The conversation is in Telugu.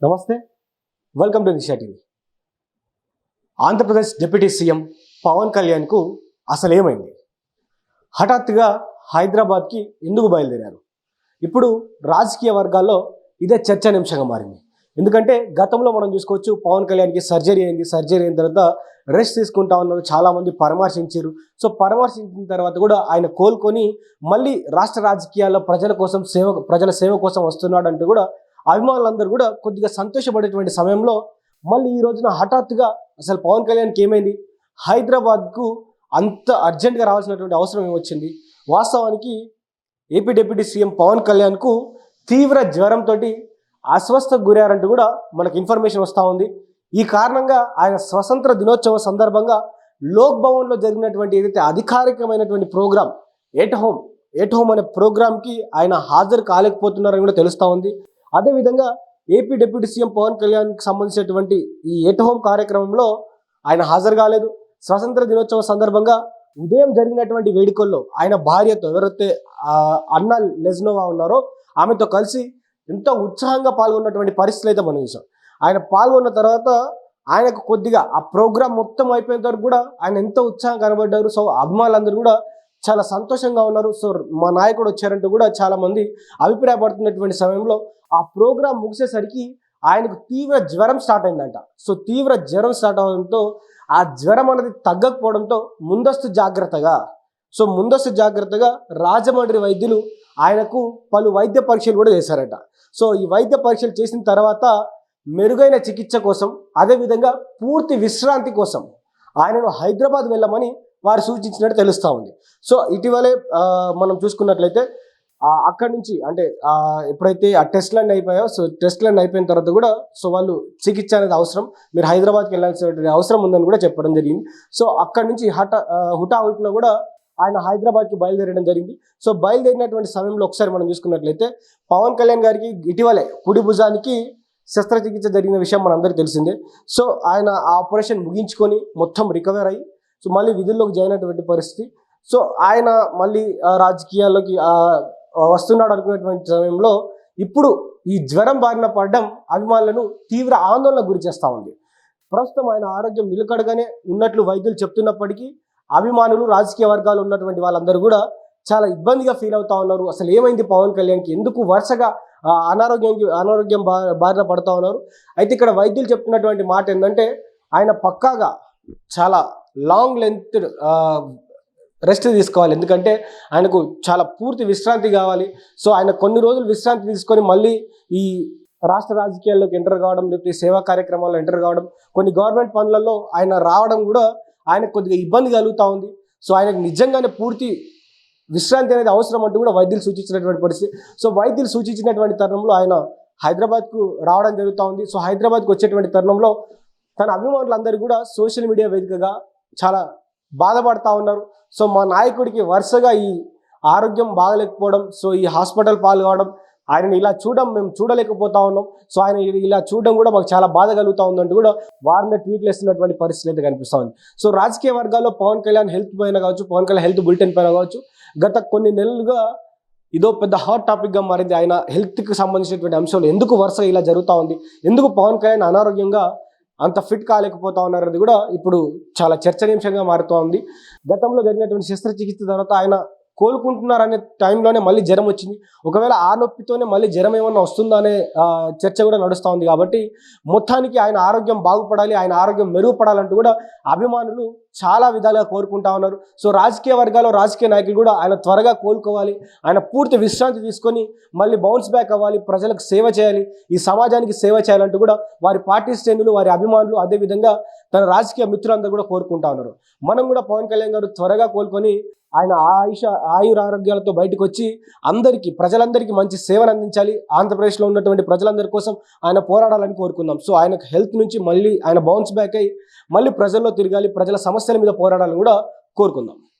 నమస్తే, welcome to Disha TV. Andhra Pradesh deputy CM Pawan కళ్యాణ్కు అసలు ఏమైంది? హఠాత్తుగా హైదరాబాద్కి ఎందుకు బయలుదేరారు? ఇప్పుడు రాజకీయ వర్గాల్లో ఇదే చర్చనీయాంశంగా మారింది. ఎందుకంటే గతంలో మనం చూసుకోవచ్చు, పవన్ కళ్యాణ్కి సర్జరీ అయింది. సర్జరీ అయిన తర్వాత రెస్ట్ తీసుకుంటా ఉన్నారు. చాలామంది పరామర్శించారు. సో పరామర్శించిన తర్వాత కూడా ఆయన కోలుకొని మళ్ళీ రాష్ట్ర రాజకీయాల్లో ప్రజల సేవ కోసం వస్తున్నాడు అంటూ కూడా అభిమానులందరూ కూడా కొద్దిగా సంతోషపడేటువంటి సమయంలో మళ్ళీ ఈ రోజున హఠాత్తుగా అసలు పవన్ కళ్యాణ్కి ఏమైంది? హైదరాబాద్కు అంత అర్జెంటుగా రావాల్సినటువంటి అవసరం ఏమొచ్చింది? వాస్తవానికి ఏపీ డిప్యూటీ సీఎం పవన్ కళ్యాణ్కు తీవ్ర జ్వరంతో అస్వస్థకు గురయ్యారంటూ కూడా మనకు ఇన్ఫర్మేషన్ వస్తూ ఉంది. ఈ కారణంగా ఆయన స్వతంత్ర దినోత్సవం సందర్భంగా లోక్ భవన్లో జరిగినటువంటి ఏదైతే అధికారికమైనటువంటి ప్రోగ్రామ్ ఎట్ హోమ్ అనే ప్రోగ్రామ్కి ఆయన హాజరు కాలేకపోతున్నారని కూడా తెలుస్తూ ఉంది. అదేవిధంగా ఏపీ డిప్యూటీ సీఎం పవన్ కళ్యాణ్కి సంబంధించినటువంటి ఈ ఎట్ హోమ్ కార్యక్రమంలో ఆయన హాజరు కాలేదు. స్వతంత్ర దినోత్సవం సందర్భంగా ఉదయం జరిగినటువంటి వేడుకల్లో ఆయన భార్యతో, ఎవరైతే అన్నా లెజ్నోవా ఉన్నారో ఆమెతో కలిసి ఎంతో ఉత్సాహంగా పాల్గొన్నటువంటి పరిస్థితులు అయితే మనం చూసాం. ఆయన పాల్గొన్న తర్వాత ఆయనకు కొద్దిగా ఆ ప్రోగ్రామ్ మొత్తం అయిపోయిన తర్వాత కూడా ఆయన ఎంతో ఉత్సాహం కనబడ్డారు. సో అభిమానులందరూ కూడా చాలా సంతోషంగా ఉన్నారు. సో మా నాయకుడు వచ్చారంటూ కూడా చాలా మంది అభిప్రాయపడుతున్నటువంటి సమయంలో ఆ ప్రోగ్రామ్ ముగిసేసరికి ఆయనకు తీవ్ర జ్వరం స్టార్ట్ అయిందంట. సో తీవ్ర జ్వరం స్టార్ట్ అవడంతో ఆ జ్వరం అనేది తగ్గకపోవడంతో ముందస్తు జాగ్రత్తగా రాజమండ్రి వైద్యులు ఆయనకు పలు వైద్య పరీక్షలు కూడా చేశారట. సో ఈ వైద్య పరీక్షలు చేసిన తర్వాత మెరుగైన చికిత్స కోసం, అదేవిధంగా పూర్తి విశ్రాంతి కోసం ఆయనను హైదరాబాద్ వెళ్ళమని వారు సూచించినట్టు తెలుస్తూ ఉంది. సో ఇటీవలే మనం చూసుకున్నట్లయితే అక్కడి నుంచి అంటే ఎప్పుడైతే ఆ టెస్ట్లన్నీ అయిపోయాయో, సో టెస్ట్లన్నీ అయిపోయిన తర్వాత కూడా సో వాళ్ళు చికిత్స అనేది అవసరం, మీరు హైదరాబాద్కి వెళ్ళాల్సినటువంటి అవసరం ఉందని కూడా చెప్పడం జరిగింది. సో అక్కడి నుంచి హుటాహుటిన కూడా ఆయన హైదరాబాద్కి బయలుదేరడం జరిగింది. సో బయలుదేరినటువంటి సమయంలో ఒకసారి మనం చూసుకున్నట్లయితే పవన్ కళ్యాణ్ గారికి ఇటీవలే కుడి భుజానికి శస్త్రచికిత్స జరిగిన విషయం మనందరికీ తెలిసిందే. సో ఆయన ఆ ఆపరేషన్ ముగించుకొని మొత్తం రికవర్ అయ్యి సో మళ్ళీ విధుల్లోకి జాయిన్ అయినటువంటి పరిస్థితి. సో ఆయన మళ్ళీ రాజకీయాల్లోకి వస్తున్నాడు అనుకునేటువంటి సమయంలో ఇప్పుడు ఈ జ్వరం బారిన పడడం అభిమానులను తీవ్ర ఆందోళనకు గురి చేస్తూ ఉంది. ప్రస్తుతం ఆయన ఆరోగ్యం నిలకడగానే ఉన్నట్లు వైద్యులు చెప్తున్నప్పటికీ అభిమానులు, రాజకీయ వర్గాలు ఉన్నటువంటి వాళ్ళందరూ కూడా చాలా ఇబ్బందిగా ఫీల్ అవుతా ఉన్నారు. అసలు ఏమైంది పవన్ కళ్యాణ్కి? ఎందుకు వరుసగా అనారోగ్యం బారిన పడుతూ ఉన్నారు? అయితే ఇక్కడ వైద్యులు చెప్తున్నటువంటి మాట ఏంటంటే ఆయన పక్కాగా చాలా లాంగ్ లెంత్ రెస్ట్ తీసుకోవాలి. ఎందుకంటే ఆయనకు చాలా పూర్తి విశ్రాంతి కావాలి. సో ఆయన కొన్ని రోజులు విశ్రాంతి తీసుకొని మళ్ళీ ఈ రాష్ట్ర రాజకీయాల్లోకి ఎంటర్ కావడం, లేకపోతే సేవా కార్యక్రమాల్లో ఎంటర్ కావడం, కొన్ని గవర్నమెంట్ పనులలో ఆయన రావడం కూడా ఆయనకు కొద్దిగా ఇబ్బంది కలుగుతూ ఉంది. సో ఆయనకు నిజంగానే పూర్తి విశ్రాంతి అనేది అవసరం అంటూ కూడా వైద్యులు సూచించినటువంటి పరిస్థితి. సో వైద్యులు సూచించినటువంటి తరుణంలో ఆయన హైదరాబాద్కు రావడం జరుగుతూ ఉంది. సో హైదరాబాద్కు వచ్చేటువంటి తరుణంలో తన అభిమానులందరూ కూడా సోషల్ మీడియా వేదికగా చాలా బాధపడతా ఉన్నారు. సో మా నాయకుడికి వరుసగా ఈ ఆరోగ్యం బాగలేకపోవడం, సో ఈ హాస్పిటల్ పాలు కావడం, ఆయనని ఇలా మేము చూడలేకపోతా ఉన్నాం. సో ఆయన ఇలా చూడడం కూడా మాకు చాలా బాధ కలుగుతూ ఉందంటూ కూడా వారిని ట్వీట్లు వేస్తున్నటువంటి పరిస్థితి అయితే కనిపిస్తూ ఉంది. సో రాజకీయ వర్గాల్లో పవన్ కళ్యాణ్ హెల్త్ పైన కావచ్చు, పవన్ కళ్యాణ్ హెల్త్ బులెటిన్ పైన కావచ్చు, గత కొన్ని నెలలుగా ఇదో పెద్ద హాట్ టాపిక్గా మారింది. ఆయన హెల్త్కి సంబంధించినటువంటి అంశాలు ఎందుకు వరుసగా ఇలా జరుగుతూ ఉంది, ఎందుకు పవన్ కళ్యాణ్ అనారోగ్యంగా అంత ఫిట్ కాలేకపోతా ఉన్నారనేది కూడా ఇప్పుడు చాలా చర్చనీయాంశంగా మారుతూ ఉంది. గతంలో జరిగినటువంటి శస్త్రచికిత్స తర్వాత ఆయన కోలుకుంటున్నారనే టైంలోనే మళ్ళీ జ్వరం వచ్చింది. ఒకవేళ ఆ నొప్పితోనే మళ్ళీ జ్వరం ఏమన్నా వస్తుందా అనే చర్చ కూడా నడుస్తూ ఉంది. కాబట్టి మొత్తానికి ఆయన ఆరోగ్యం బాగుపడాలి, ఆయన ఆరోగ్యం మెరుగుపడాలంటూ కూడా అభిమానులు చాలా విధాలుగా కోరుకుంటా ఉన్నారు. సో రాజకీయ వర్గాల్లో రాజకీయ నాయకులు కూడా ఆయన త్వరగా కోలుకోవాలి, ఆయన పూర్తి విశ్రాంతి తీసుకొని మళ్ళీ బౌన్స్ బ్యాక్ అవ్వాలి, ప్రజలకు సేవ చేయాలి, ఈ సమాజానికి సేవ చేయాలంటూ కూడా వారి పార్టీ శ్రేణులు, వారి అభిమానులు, అదేవిధంగా తన రాజకీయ మిత్రులందరూ కూడా కోరుకుంటా ఉన్నారు. మనం కూడా పవన్ కళ్యాణ్ గారు త్వరగా కోలుకొని ఆయన ఆయురారోగ్యాలతో బయటకు వచ్చి ప్రజలందరికీ మంచి సేవను అందించాలి, ఆంధ్రప్రదేశ్లో ఉన్నటువంటి ప్రజలందరి కోసం ఆయన పోరాడాలని కోరుకుందాం. సో ఆయనకు హెల్త్ నుంచి మళ్ళీ ఆయన బౌన్స్ బ్యాక్ అయ్యి మళ్ళీ ప్రజల్లో తిరగాలి, ప్రజల సమస్యల మీద పోరాడాలని కూడా కోరుకుందాం.